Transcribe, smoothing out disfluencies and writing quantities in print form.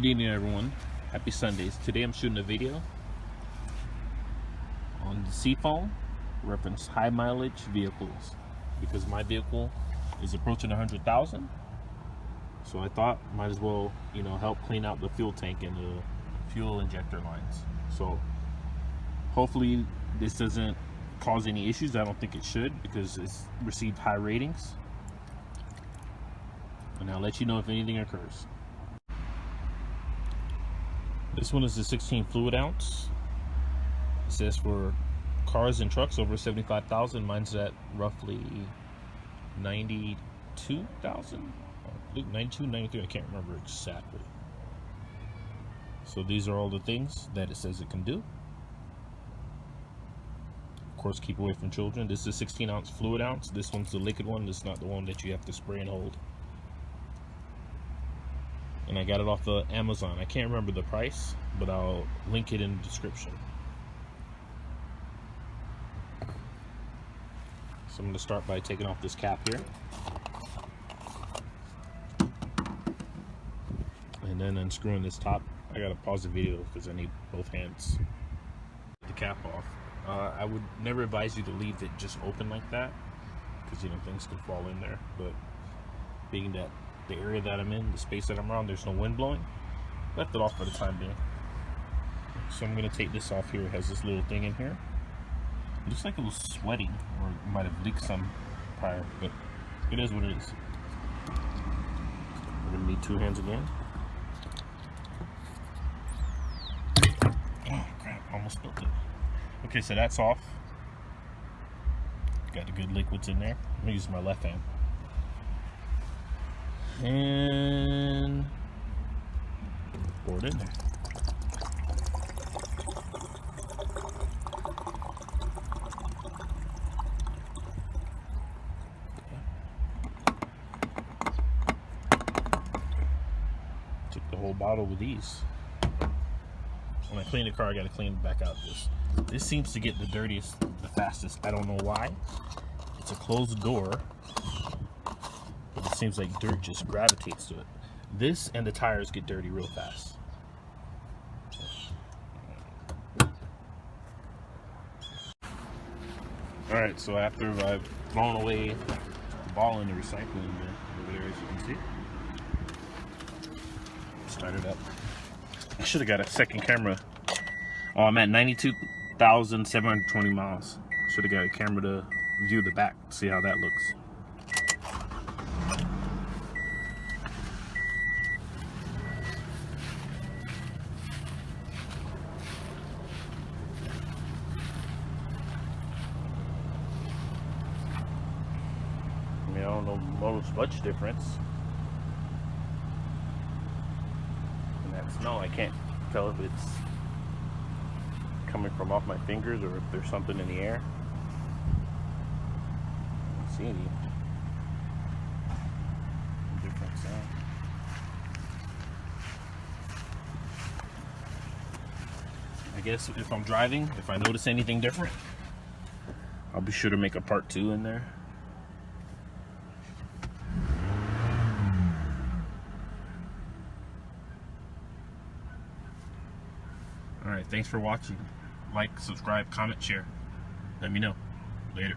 Good evening, everyone. Happy Sundays. Today I'm shooting a video on the Seafoam reference high mileage vehicles because my vehicle is approaching 100,000. So I thought might as well, help clean out the fuel tank and the fuel injector lines. So hopefully this doesn't cause any issues. I don't think it should because it's received high ratings. And I'll let you know if anything occurs. This one is the 16 fluid ounce. It says for cars and trucks over 75,000. Mine's at roughly 92,000. 92, 93, I can't remember exactly. So these are all the things that it says it can do. Of course, keep away from children. This is 16 ounce fluid ounce. This one's the liquid one. This is not the one that you have to spray and hold. And I got it off the Amazon. I can't remember the price, but I'll link it in the description. So I'm going to start by taking off this cap here. And then unscrewing this top. I gotta pause the video because I need both hands. The cap off. I would never advise you to leave it just open like that because things can fall in there. But being that the area that I'm in, the space that I'm around, there's no wind blowing, left it off for the time being. So I'm gonna take this off here. It has this little thing in here. It looks like it was sweating, or it might have leaked some prior, but it is what it is. We're gonna need two hands again. Oh crap, almost spilled it. Okay, so that's off. Got the good liquids in there. I'm gonna use my left hand. And pour it in there. Took the whole bottle with these. When I clean the car, I gotta clean it back out. This seems to get the dirtiest the fastest. I don't know why. It's a closed door. It seems like dirt just gravitates to it. This and the tires get dirty real fast. Alright, so after I've thrown away the ball in the recycling bin over there, as you can see, start it up. I should have got a second camera. Oh, I'm at 92,720 miles. Should have got a camera to view the back, see how that looks. I don't know much difference. And that snow, I can't tell if it's coming from off my fingers or if there's something in the air. I don't see any difference now. I guess if I'm driving, if I notice anything different, I'll be sure to make a part 2 in there. Alright, thanks for watching. Like, subscribe, comment, share. Let me know. Later.